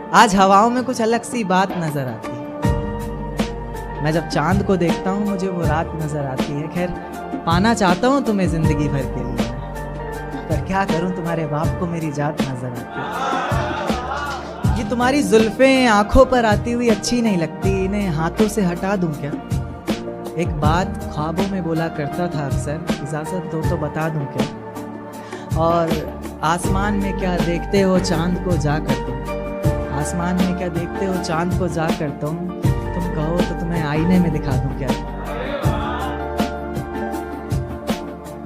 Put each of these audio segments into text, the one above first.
आज हवाओं में कुछ अलग सी बात नजर आती है। मैं जब चांद को देखता हूँ मुझे वो रात नजर आती है। खैर पाना चाहता हूँ तुम्हें जिंदगी भर के लिए, पर क्या करूँ तुम्हारे बाप को मेरी जात नजर आती है। ये तुम्हारी जुल्फें आंखों पर आती हुई अच्छी नहीं लगती, इन्हें हाथों से हटा दूं क्या? एक बात ख्वाबों में बोला करता था अक्सर, इजाजत दो तो बता दूं क्या? और आसमान में क्या देखते हो चांद को जा कर तुम, आसमान में क्या देखते हो चांद को जा कर तुम कहो तो तुम्हें आईने में दिखा दूं क्या?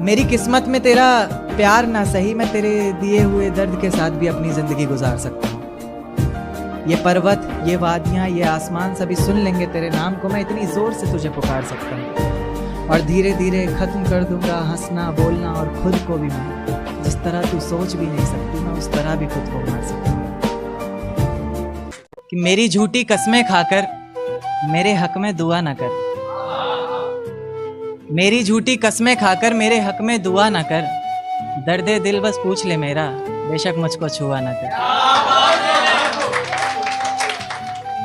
मेरी किस्मत में तेरा प्यार ना सही, मैं तेरे दिए हुए दर्द के साथ भी अपनी जिंदगी गुजार सकता हूँ। ये पर्वत, ये वादियाँ, ये आसमान सभी सुन लेंगे तेरे नाम को। मैं इतनी जोर से तुझे पुकार सकता हूँ और धीरे धीरे खत्म कर दूंगा हंसना बोलना, और खुद को भी मैं जिस तरह तू सोच भी नहीं सकती, मैं उस तरह भी खुद को मार सकता हूँ। कि मेरी झूठी कस्में खाकर मेरे हक में दुआ न कर, मेरी झूठी कस्में खाकर मेरे हक में दुआ न कर, दर्दे दिल बस पूछ ले मेरा, बेशक मुझको छुआ न कर।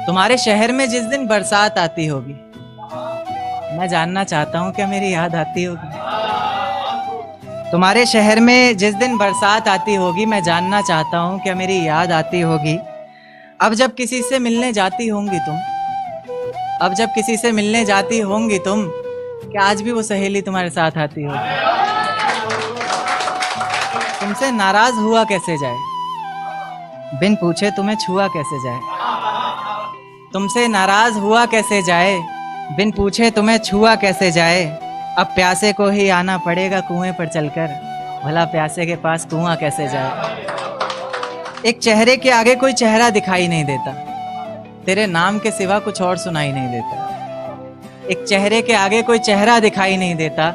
तुम्हारे शहर में जिस दिन बरसात आती होगी, मैं जानना चाहता हूँ क्या मेरी याद आती होगी? तुम्हारे शहर में जिस दिन बरसात आती होगी, मैं जानना चाहता हूँ क्या मेरी याद आती होगी? अब जब किसी से मिलने जाती होंगी तुम, अब जब किसी से मिलने जाती होंगी तुम, क्या आज भी वो सहेली तुम्हारे साथ आती होगी? तुमसे नाराज हुआ कैसे जाए, बिन पूछे तुम्हें छुआ कैसे जाए? तुमसे नाराज हुआ कैसे जाए, बिन पूछे तुम्हें छुआ कैसे जाए? अब प्यासे को ही आना पड़ेगा कुएं पर चलकर, भला प्यासे के पास कुआं कैसे जाए? एक चेहरे के आगे कोई चेहरा दिखाई नहीं देता, तेरे नाम के सिवा कुछ और सुनाई नहीं देता। एक चेहरे के आगे कोई चेहरा दिखाई नहीं देता,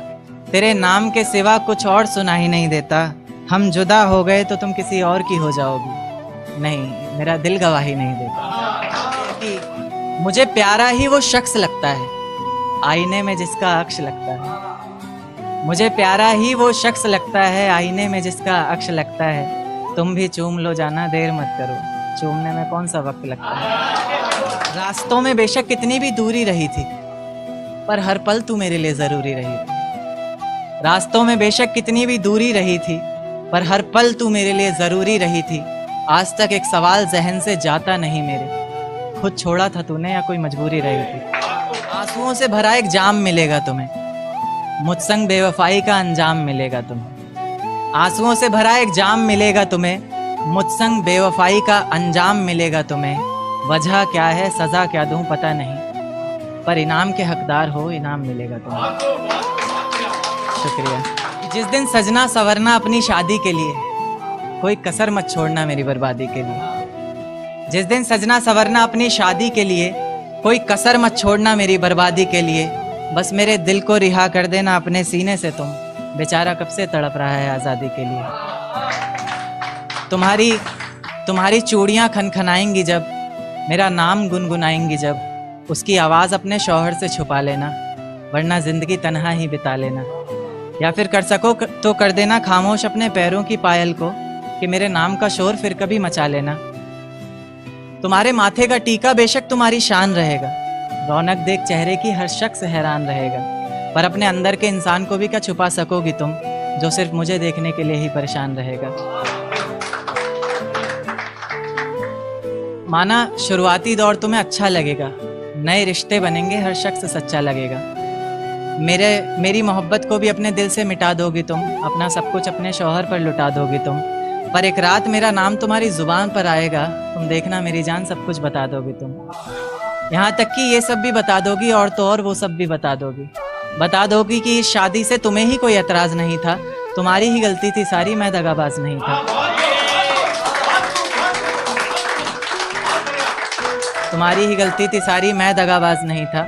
तेरे नाम के सिवा कुछ और सुनाई नहीं देता। हम जुदा हो गए तो तुम किसी और की हो जाओगी, नहीं मेरा दिल गवाही नहीं देता। कि मुझे प्यारा ही वो शख्स लगता है आईने में जिसका अक्ष लगता है, मुझे प्यारा ही वो शख्स लगता है आईने में जिसका अक्ष लगता है। तुम भी चूम लो जाना देर मत करो, चूमने में कौन सा वक्त लगता है। रास्तों में बेशक कितनी भी दूरी रही थी, पर हर पल तू मेरे लिए जरूरी रही थी। रास्तों में बेशक कितनी भी दूरी रही थी, पर हर पल तू मेरे लिए जरूरी रही थी। आज तक एक सवाल जहन से जाता नहीं मेरे, खुद छोड़ा था तूने या कोई मजबूरी रही थी? आंसुओं से भरा एक जाम मिलेगा तुम्हें, मुझ संग बेवफाई का अंजाम मिलेगा तुम्हें। आंसुओं से भरा एक जाम मिलेगा तुम्हें, मुझ संग बेवफाई का अंजाम मिलेगा तुम्हें। वजह क्या है सजा क्या दूं पता नहीं, पर इनाम के हकदार हो इनाम मिलेगा तुम्हें। शुक्रिया। जिस दिन सजना संवरना अपनी शादी के लिए, कोई कसर मत छोड़ना मेरी बर्बादी के लिए। जिस दिन सजना संवरना अपनी शादी के लिए, कोई कसर मत छोड़ना मेरी बर्बादी के लिए। बस मेरे दिल को रिहा कर देना अपने सीने से तुम, बेचारा कब से तड़प रहा है आज़ादी के लिए। तुम्हारी चूड़ियाँ खनखनाएंगी जब, मेरा नाम गुनगुनाएंगी जब, उसकी आवाज़ अपने शौहर से छुपा लेना, वरना ज़िंदगी तन्हा ही बिता लेना। या फिर कर सको तो कर देना खामोश अपने पैरों की पायल को, कि मेरे नाम का शोर फिर कभी मचा लेना। तुम्हारे माथे का टीका बेशक तुम्हारी शान रहेगा, रौनक देख चेहरे की हर शख्स हैरान रहेगा, पर अपने अंदर के इंसान को भी क्या छुपा सकोगी तुम, जो सिर्फ मुझे देखने के लिए ही परेशान रहेगा। माना शुरुआती दौर तुम्हें अच्छा लगेगा, नए रिश्ते बनेंगे हर शख्स सच्चा लगेगा। मेरी मोहब्बत को भी अपने दिल से मिटा दोगी तुम, अपना सब कुछ अपने शौहर पर लुटा दोगी तुम। पर एक रात मेरा नाम तुम्हारी जुबान पर आएगा, तुम देखना मेरी जान सब कुछ बता दोगी तुम। यहाँ तक कि ये सब भी बता दोगी और तो और वो सब भी बता दोगी कि इस शादी से तुम्हें ही कोई एतराज़ नहीं था, तुम्हारी ही गलती थी सारी, मैं दगाबाज नहीं था। तुम्हारी ही गलती थी सारी, मैं दगाबाज नहीं था।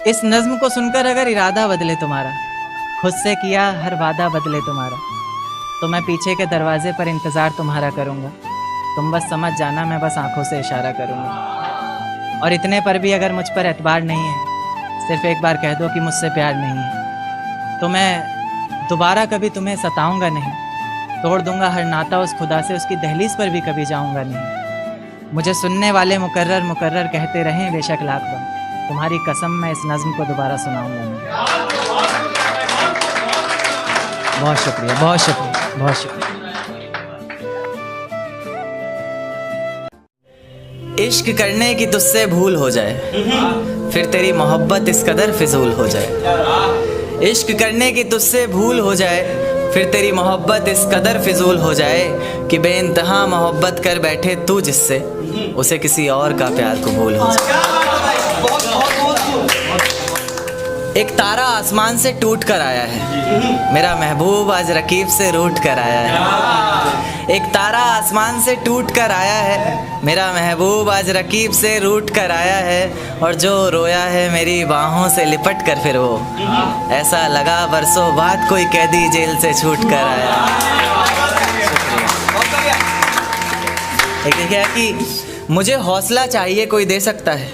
इस नज्म को सुनकर अगर इरादा बदले तुम्हारा, खुद से किया हर वादा बदले तुम्हारा, तो मैं पीछे के दरवाजे पर इंतज़ार तुम्हारा करूँगा। तुम बस समझ जाना, मैं बस आंखों से इशारा करूँगा। और इतने पर भी अगर मुझ पर एतबार नहीं है, सिर्फ एक बार कह दो कि मुझसे प्यार नहीं है, तो मैं दोबारा कभी तुम्हें सताऊंगा नहीं, तोड़ दूंगा हर नाता उस खुदा से, उसकी दहलीज पर भी कभी जाऊंगा नहीं। मुझे सुनने वाले मुकर्रर मुकर्रर कहते रहें बेशक लाख बार, तुम्हारी कसम मैं इस नज़्म को दोबारा सुनाऊंगा नहीं। बहुत शुक्रिया, बहुत शुक्रिया, बहुत शुक्रिया। इश्क करने की तुझसे भूल हो जाए, फिर तेरी मोहब्बत इस कदर फिजूल हो जाए। इश्क करने की तुझसे भूल हो जाए, फिर तेरी मोहब्बत इस कदर फिजूल हो जाए कि बेइंतहा मोहब्बत कर बैठे तू जिससे, उसे किसी और का प्यार कबूल हो जाए। एक तारा आसमान से टूट कर आया है, मेरा महबूब आज रकीब से रूठ कर आया है। एक तारा आसमान से टूट कर आया है, मेरा महबूब आज रकीब से रूठ कर आया है। और जो रोया है मेरी बाहों से लिपट कर, फिर वो ऐसा लगा बरसों बाद कोई कैदी जेल से छूट कर आया। एक देखिए कि मुझे हौसला चाहिए कोई दे सकता है,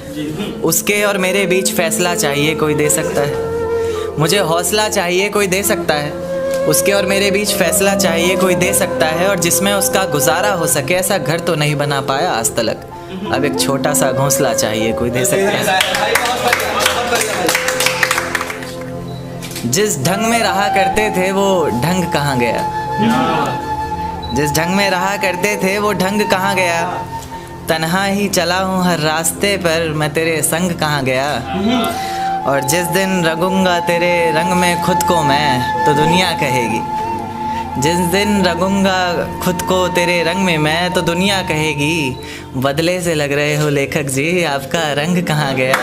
उसके और मेरे बीच फैसला चाहिए कोई दे सकता है। मुझे हौसला चाहिए कोई दे सकता है, उसके और मेरे बीच फैसला चाहिए कोई दे सकता है। और जिसमें उसका गुजारा हो सके, ऐसा घर तो नहीं बना पाया आज तलक, अब एक छोटा सा घोंसला चाहिए कोई दे सकता है। जिस ढंग में रहा करते थे वो ढंग कहाँ गया, जिस ढंग में रहा करते थे वो ढंग कहाँ गया। तन्हा ही चला हूँ हर रास्ते पर, मैं तेरे संग कहाँ गया। और जिस दिन रंगूंगा तेरे रंग में खुद को मैं, तो दुनिया कहेगी। जिस दिन रंगूंगा खुद को तेरे रंग में मैं, तो दुनिया कहेगी बदले से लग रहे हो लेखक जी, आपका रंग कहाँ गया।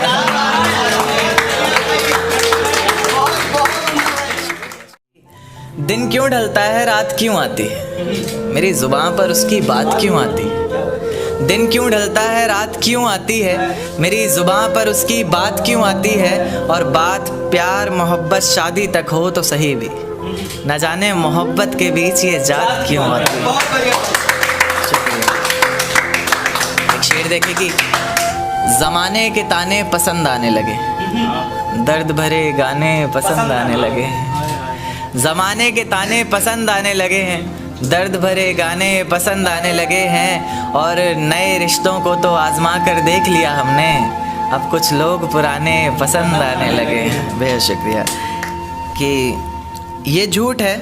दिन क्यों ढलता है रात क्यों आती है, मेरी जुबान पर उसकी बात क्यों आती है। दिन क्यों ढलता है रात क्यों आती है, मेरी जुबान पर उसकी बात क्यों आती है। और बात प्यार मोहब्बत शादी तक हो तो सही भी, न जाने मोहब्बत के बीच ये जात क्यों आती है। एक शेर देखे कि ज़माने के ताने पसंद आने लगे, दर्द भरे गाने पसंद आने लगे। ज़माने के ताने पसंद आने लगे हैं, दर्द भरे गाने पसंद आने लगे हैं। और नए रिश्तों को तो आजमा कर देख लिया हमने, अब कुछ लोग पुराने पसंद आने लगे हैं। बेहद शुक्रिया। कि ये झूठ है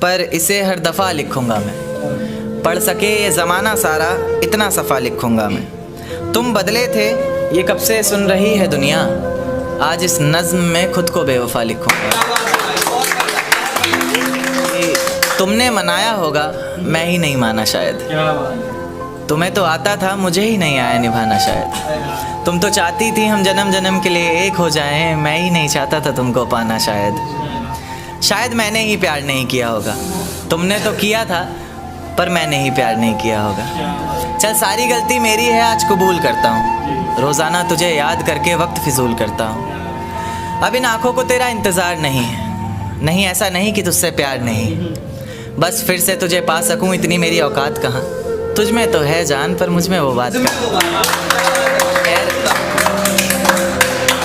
पर इसे हर दफ़ा लिखूँगा मैं, पढ़ सके ये ज़माना सारा इतना सफ़ा लिखूँगा मैं। तुम बदले थे ये कब से सुन रही है दुनिया, आज इस नज़्म में खुद को बेवफा लिखूँगा। तुमने मनाया होगा मैं ही नहीं माना शायद, तुम्हें तो आता था मुझे ही नहीं आया निभाना शायद। तुम तो चाहती थी हम जन्म जन्म के लिए एक हो जाएं, मैं ही नहीं चाहता था तुमको पाना शायद। शायद मैंने ही प्यार नहीं किया होगा, तुमने तो किया था पर मैंने ही प्यार नहीं किया होगा। चल सारी गलती मेरी है आज कबूल करता हूँ, रोज़ाना तुझे याद करके वक्त फिजूल करता हूँ। अब इन आँखों को तेरा इंतज़ार नहीं है, नहीं ऐसा नहीं कि तुझसे प्यार नहीं, बस फिर से तुझे पा सकूं इतनी मेरी औकात कहाँ। तुझ में तो है जान पर मुझ में वो बात कहाँ।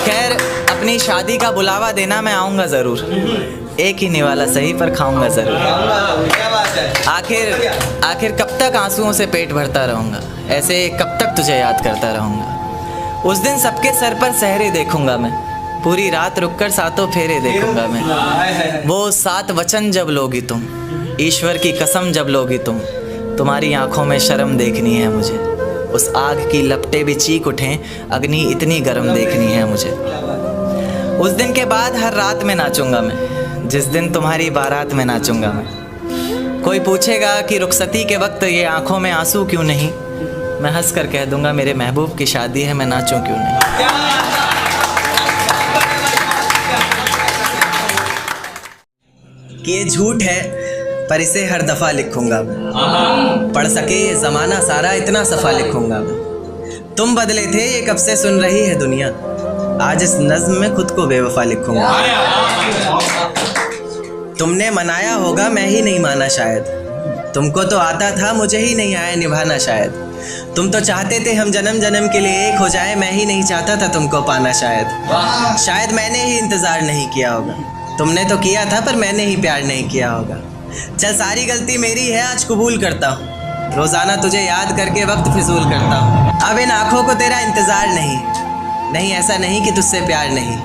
खैर अपनी शादी का बुलावा देना मैं आऊँगा ज़रूर, एक ही निवाला सही पर खाऊँगा ज़रूर। आखिर कब तक आंसुओं से पेट भरता रहूँगा, ऐसे कब तक तुझे याद करता रहूँगा। उस दिन सबके सर पर सहरे देखूँगा मैं, पूरी रात रुककर सातों फेरे देखूँगा मैं। वो 7 वचन जब लोगी तुम, ईश्वर की कसम जब लोगी तुम, तुम्हारी आंखों में शर्म देखनी है मुझे। उस आग की लपटें भी चीख उठें, अग्नि इतनी गर्म देखनी है मुझे। उस दिन के बाद हर रात में नाचूंगा मैं, जिस दिन तुम्हारी बारात में नाचूंगा मैं। कोई पूछेगा कि रुखसती के वक्त ये आंखों में आंसू क्यों नहीं, मैं हंस कर कह दूंगा मेरे महबूब की शादी है, मैं नाचूं क्यों नहीं। कि ये झूठ है पर इसे हर दफ़ा लिखूँगा मैं, पढ़ सके ये ज़माना सारा इतना सफ़ा लिखूँगा मैं। तुम बदले थे ये कब से सुन रही है दुनिया, आज इस नज़्म में खुद को बेवफा लिखूँगा। तुमने मनाया होगा मैं ही नहीं माना शायद, तुमको तो आता था मुझे ही नहीं आया निभाना शायद। तुम तो चाहते थे हम जन्म जन्म के लिए एक हो जाए, मैं ही नहीं चाहता था तुमको पाना शायद। शायद मैंने ही इंतज़ार नहीं किया होगा, तुमने तो किया था पर मैंने ही प्यार नहीं किया होगा। चल सारी गलती मेरी है आज कबूल करता हूँ, रोजाना तुझे याद करके वक्त फिजूल करता हूँ। अब इन आँखों को तेरा इंतजार नहीं, नहीं ऐसा नहीं कि तुझसे प्यार नहीं,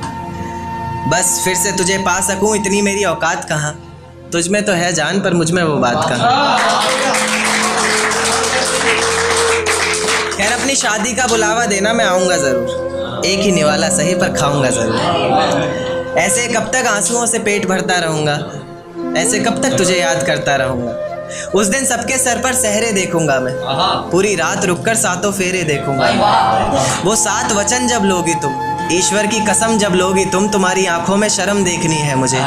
बस फिर से तुझे पा सकूं इतनी मेरी औकात कहाँ। तुझ में तो है जान पर मुझ में वो बात कहाँ। खैर अपनी शादी का बुलावा देना, मैं आऊँगा ज़रूर, एक ही निवाला सही पर खाऊंगा ज़रूर। ऐसे कब तक आंसुओं से पेट भरता रहूँगा, ऐसे कब तक तुझे याद करता रहूँगा। उस दिन सबके सर पर सहरे देखूंगा मैं, पूरी रात रुककर सातों फेरे देखूंगा। वो 7 वचन जब लोगी तुम, ईश्वर की कसम जब लोगी तुम, तुम्हारी आंखों में शर्म देखनी है मुझे।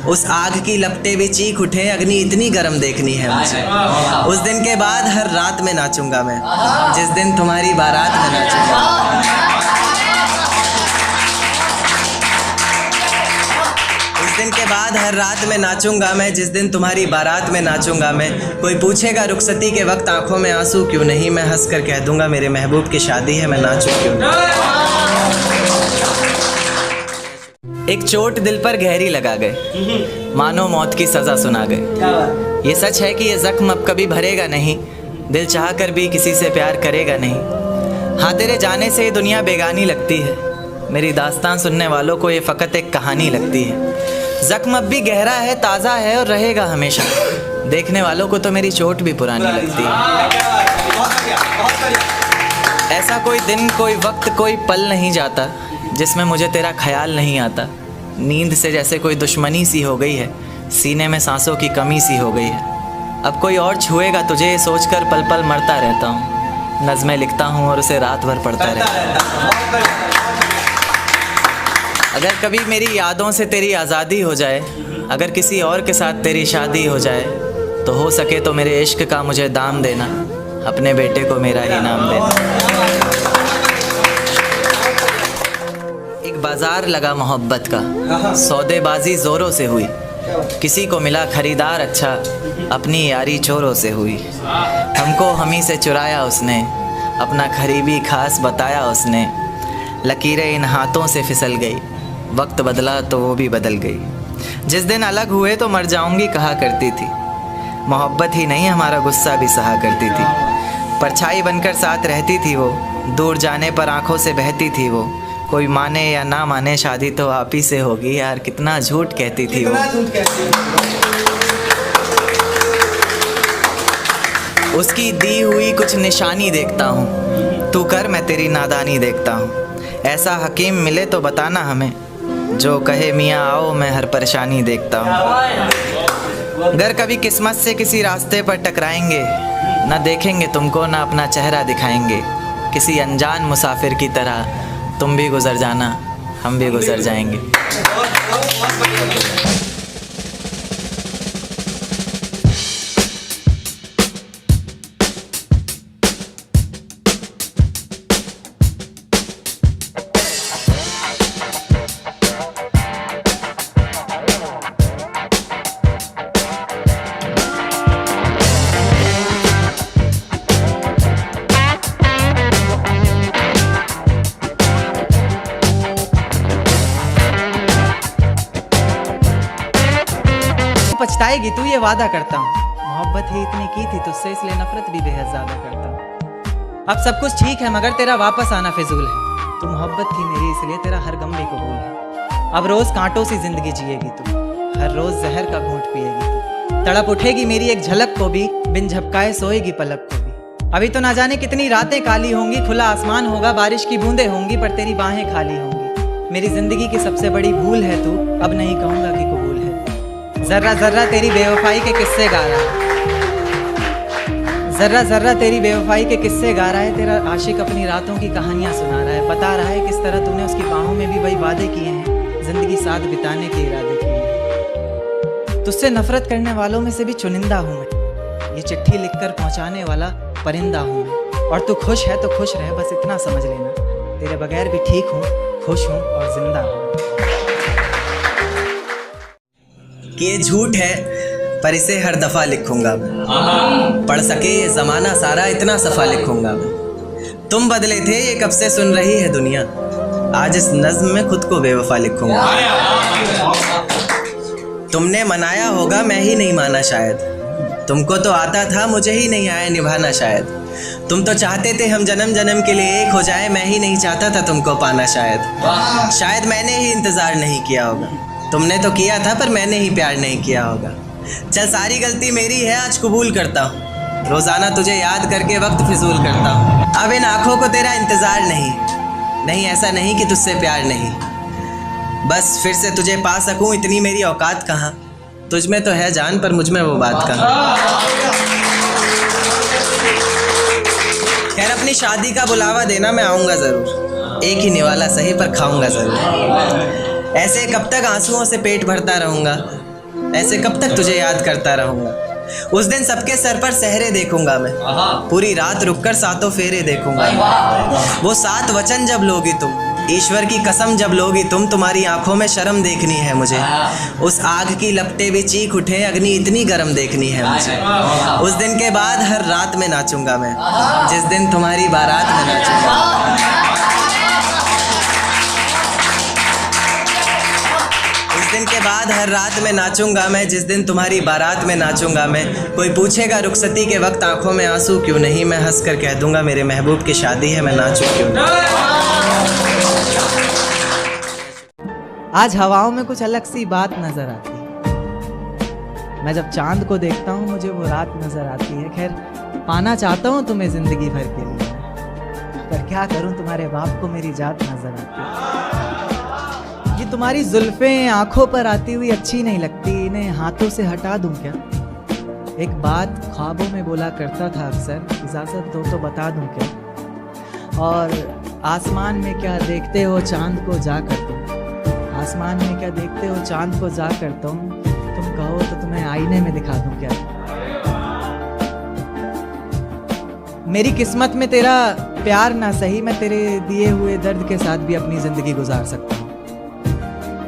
उस आग की लपटें भी चीख उठे, अग्नि इतनी गर्म देखनी है मुझे। उस दिन के बाद हर रात में नाचूंगा मैं, जिस दिन तुम्हारी बारात में नाचूंगा। दिन के बाद हर रात में नाचूंगा मैं, जिस दिन तुम्हारी बारात में नाचूंगा मैं। कोई पूछेगा रुखसती के वक्त आंखों में आंसू क्यों नहीं, मैं हंस कर कह दूंगा मेरे महबूब की शादी है, मैं नाचूं क्यों नहीं। एक चोट दिल पर गहरी लगा गए, मानो मौत की सजा सुना गए। ये सच है कि ये जख्म अब कभी भरेगा नहीं, दिल चाह कर भी किसी से प्यार करेगा नहीं। हाँ तेरे जाने से ये दुनिया बेगानी लगती है, मेरी दास्तान सुनने वालों को ये फ़कत एक कहानी लगती है। जख्म अब भी गहरा है, ताज़ा है और रहेगा हमेशा, देखने वालों को तो मेरी चोट भी पुरानी लगती है। ऐसा कोई दिन, कोई वक्त, कोई पल नहीं जाता जिसमें मुझे तेरा ख्याल नहीं आता। नींद से जैसे कोई दुश्मनी सी हो गई है, सीने में सांसों की कमी सी हो गई है। अब कोई और छुएगा तुझे सोचकर पल पल मरता रहता हूँ। नज़्में लिखता हूँ और उसे रात भर पढ़ता रहता हूँ। अगर कभी मेरी यादों से तेरी आज़ादी हो जाए, अगर किसी और के साथ तेरी शादी हो जाए, तो हो सके तो मेरे इश्क का मुझे दाम देना, अपने बेटे को मेरा ही नाम देना। एक बाजार लगा मोहब्बत का, सौदेबाजी ज़ोरों से हुई, किसी को मिला खरीदार अच्छा, अपनी यारी चोरों से हुई। हमको हमी से चुराया उसने, अपना खरीबी खास बताया उसने। लकीरें इन हाथों से फिसल गई, वक्त बदला तो वो भी बदल गई। जिस दिन अलग हुए तो मर जाऊंगी कहा करती थी, मोहब्बत ही नहीं हमारा गुस्सा भी सहा करती थी। परछाई बनकर साथ रहती थी वो, दूर जाने पर आंखों से बहती थी वो। कोई माने या ना माने शादी तो आप ही से होगी, यार कितना झूठ कहती थी वो। उसकी दी हुई कुछ निशानी देखता हूँ, तू कर मैं तेरी नादानी देखता हूँ। ऐसा हकीम मिले तो बताना हमें, जो कहे मियाँ आओ मैं हर परेशानी देखता हूँ। अगर कभी किस्मत से किसी रास्ते पर टकराएंगे, ना देखेंगे तुमको ना अपना चेहरा दिखाएंगे। किसी अनजान मुसाफिर की तरह तुम भी गुजर जाना, हम भी गुजर जाएंगे। पछताएगी तू ये वादा करता हूँ, मोहब्बत ही इतनी की थी तुझसे इसलिए नफरत भी बेहद ज्यादा करता हूँ। अब सब कुछ ठीक है मगर तेरा वापस आना फिजूल है, तू मोहब्बत थी मेरी इसलिए तेरा हर गम भी कबूल है। अब रोज कांटों सी जिंदगी जिएगी तू, हर रोज जहर का घूंट पिएगी तू। तड़प उठेगी मेरी एक झलक को भी, बिन झपकाए सोएगी पलक को भी। अभी तो ना जाने कितनी रातें काली होंगी, खुला आसमान होगा बारिश की बूंदें होंगी, पर तेरी बाहें खाली होंगी। मेरी जिंदगी की सबसे बड़ी भूल है तू, अब नहीं कहूँगा कि कबूल है। जर्रा जर्रा तेरी बेवफाई के किस्से गा रहा है, जर्रा जर्रा तेरी बेवफाई के किस्से गा रहा है। तेरा आशिक अपनी रातों की कहानियां सुना रहा है, बता रहा है किस तरह तूने उसकी बाहों में भी वही वादे किए हैं, जिंदगी साथ बिताने के इरादे किए हैं। तुझसे नफरत करने वालों में से भी चुनिंदा हूँ मैं, ये चिट्ठी लिखकर पहुँचाने वाला परिंदा हूँ मैं। और तू खुश है तो खुश रहे, बस इतना समझ लेना, तेरे बगैर भी ठीक हूँ, खुश हूँ और जिंदा हूँ। कि ये झूठ है पर इसे हर दफ़ा लिखूंगा मैं, पढ़ सके ये ज़माना सारा इतना सफ़ा लिखूंगा मैं। तुम बदले थे ये कब से सुन रही है दुनिया, आज इस नज़्म में खुद को बेवफा लिखूंगा। तुमने मनाया होगा मैं ही नहीं माना शायद, तुमको तो आता था, मुझे ही नहीं आया निभाना शायद। तुम तो चाहते थे हम जन्म जन्म के लिए एक हो जाए, मैं ही नहीं चाहता था तुमको पाना शायद। शायद मैंने ही इंतज़ार नहीं किया होगा, तुमने तो किया था पर मैंने ही प्यार नहीं किया होगा। चल सारी गलती मेरी है, आज कबूल करता हूँ। रोज़ाना तुझे याद करके वक्त फिजूल करता हूँ। अब इन आँखों को तेरा इंतज़ार नहीं, ऐसा नहीं कि तुझसे प्यार नहीं। बस फिर से तुझे पा सकूँ इतनी मेरी औकात कहाँ। तुझ में तो है जान पर मुझ में वो बात कहाँ। खैर अपनी शादी का बुलावा देना, मैं आऊँगा ज़रूर। एक ही निवाला सही पर खाऊँगा ज़रूर। ऐसे कब तक आंसुओं से पेट भरता रहूँगा, ऐसे कब तक तुझे याद करता रहूँगा। उस दिन सबके सर पर सहरे देखूंगा मैं, पूरी रात रुककर सातों फेरे देखूंगा। वो 7 वचन जब लोगी तुम, ईश्वर की कसम जब लोगी तुम, तुम्हारी आंखों में शर्म देखनी है मुझे। उस आग की लपटें भी चीख उठे, अग्नि इतनी गर्म देखनी है मुझे। उस दिन के बाद हर रात में नाचूंगा मैं, जिस दिन तुम्हारी बारात में नाचूंगा। दिन के बाद हर रात में नाचूंगा मैं, जिस दिन तुम्हारी बारात में नाचूंगा मैं। कोई पूछेगा रुखसती के वक्त आंखों में आंसू क्यों नहीं, मैं हंस कर कह दूंगा मेरे महबूब की शादी है, मैं नाचूं क्यों नहीं। आज हवाओं में कुछ अलग सी बात नजर आती है। मैं जब चांद को देखता हूँ मुझे वो रात नजर आती है। खैर पाना चाहता हूँ तुम्हें जिंदगी भर के लिए, पर क्या करूँ तुम्हारे बाप को मेरी जात नजर आती है। ये तुम्हारी जुल्फें आंखों पर आती हुई अच्छी नहीं लगती, इन्हें हाथों से हटा दूं क्या। एक बात ख्वाबों में बोला करता था अक्सर, इजाजत दो तो बता दूं क्या। और आसमान में क्या देखते हो चांद को जाकर तुम, आसमान में क्या देखते हो चांद को जाकर तुम कहो तो तुम्हें आईने में दिखा दूं क्या। मेरी किस्मत में तेरा प्यार ना सही, मैं तेरे दिए हुए दर्द के साथ भी अपनी जिंदगी गुजार सकता हूँ।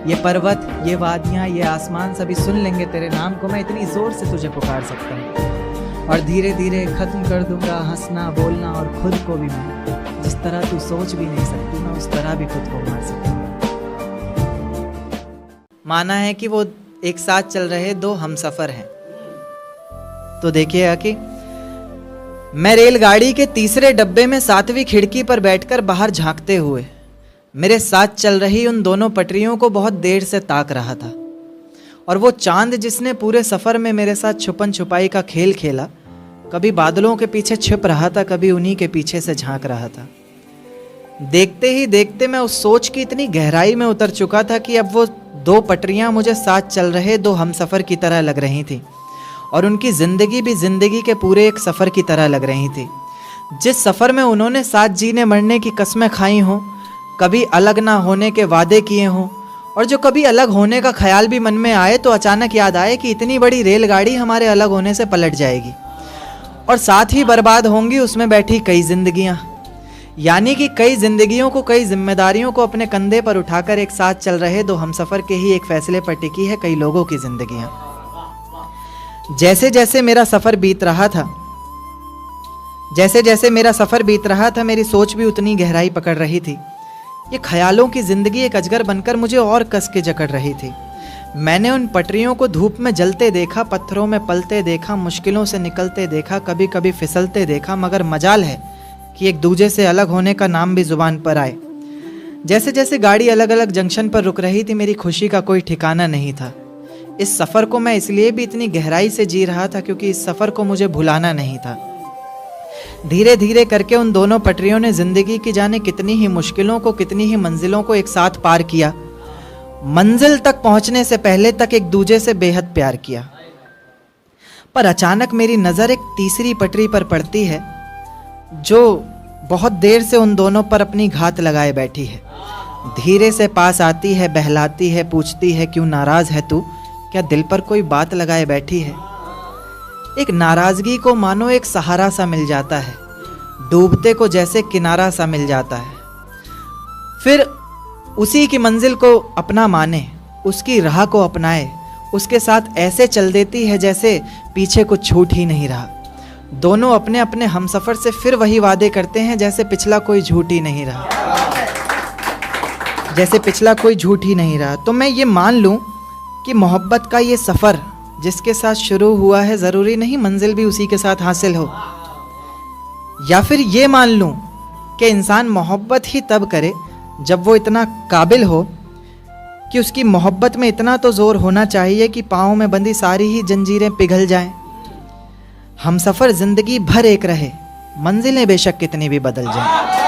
ये पर्वत, ये वादियाँ, ये आसमान सभी सुन लेंगे तेरे नाम को, मैं इतनी ज़ोर से तुझे पुकार सकता हूँ। और धीरे धीरे ख़त्म कर दूंगा हंसना बोलना, और खुद को भी मैं जिस तरह तू सोच भी नहीं सकती, मैं उस तरह भी खुद को मार सकता हूँ। माना है कि वो एक साथ चल रहे 2 हमसफ़र हैं। तो देखिएगा कि मैं रेलगाड़ी के तीसरे डब्बे में 7वीं खिड़की पर बैठकर बाहर झांकते हुए मेरे साथ चल रही उन दोनों पटरियों को बहुत देर से ताक रहा था। और वो चांद जिसने पूरे सफ़र में मेरे साथ छुपन छुपाई का खेल खेला, कभी बादलों के पीछे छिप रहा था, कभी उन्हीं के पीछे से झांक रहा था। देखते ही देखते मैं उस सोच की इतनी गहराई में उतर चुका था कि अब वो 2 पटरियां मुझे साथ चल रहे 2 हमसफ़र की तरह लग रही थी, और उनकी ज़िंदगी भी ज़िंदगी के पूरे एक सफ़र की तरह लग रही थी। जिस सफ़र में उन्होंने साथ जीने मरने की कस्में खाई हों, कभी अलग ना होने के वादे किए हों, और जो कभी अलग होने का ख्याल भी मन में आए तो अचानक याद आए कि इतनी बड़ी रेलगाड़ी हमारे अलग होने से पलट जाएगी, और साथ ही बर्बाद होंगी उसमें बैठी कई जिंदगियां। यानी कि कई जिंदगियों को, कई जिम्मेदारियों को अपने कंधे पर उठाकर एक साथ चल रहे 2 हमसफ़र के ही एक फैसले पर टिकी है कई लोगों की जिंदगियां। जैसे जैसे मेरा सफ़र बीत रहा था, मेरी सोच भी उतनी गहराई पकड़ रही थी। ये ख्यालों की ज़िंदगी एक अजगर बनकर मुझे और कस के जकड़ रही थी। मैंने उन पटरियों को धूप में जलते देखा, पत्थरों में पलते देखा, मुश्किलों से निकलते देखा, कभी कभी फिसलते देखा, मगर मजाल है कि एक दूजे से अलग होने का नाम भी ज़ुबान पर आए। जैसे जैसे गाड़ी अलग अलग जंक्शन पर रुक रही थी, मेरी खुशी का कोई ठिकाना नहीं था। इस सफ़र को मैं इसलिए भी इतनी गहराई से जी रहा था क्योंकि इस सफ़र को मुझे भुलाना नहीं था। धीरे धीरे करके उन दोनों पटरियों ने जिंदगी की जाने कितनी ही मुश्किलों को, कितनी ही मंजिलों को एक साथ पार किया। मंजिल तक पहुंचने से पहले तक एक दूजे से बेहद प्यार किया। पर अचानक मेरी नज़र एक तीसरी पटरी पर पड़ती है जो बहुत देर से उन दोनों पर अपनी घात लगाए बैठी है। धीरे से पास आती है, बहलाती है, पूछती है क्यों नाराज़ है तू, क्या दिल पर कोई बात लगाए बैठी है। एक नाराज़गी को मानो एक सहारा सा मिल जाता है, डूबते को जैसे किनारा सा मिल जाता है। फिर उसी की मंजिल को अपना माने, उसकी राह को अपनाए, उसके साथ ऐसे चल देती है जैसे पीछे कुछ छूट ही नहीं रहा। दोनों अपने अपने हमसफ़र से फिर वही वादे करते हैं जैसे पिछला कोई झूठ ही नहीं रहा, जैसे पिछला कोई झूठ ही नहीं रहा। तो मैं ये मान लूँ कि मोहब्बत का ये सफ़र जिसके साथ शुरू हुआ है ज़रूरी नहीं मंजिल भी उसी के साथ हासिल हो। या फिर ये मान लूँ कि इंसान मोहब्बत ही तब करे जब वो इतना काबिल हो कि उसकी मोहब्बत में इतना तो ज़ोर होना चाहिए कि पाँव में बंधी सारी ही जंजीरें पिघल जाएं। हम सफ़र ज़िंदगी भर एक रहे, मंजिलें बेशक कितनी भी बदल जाएं।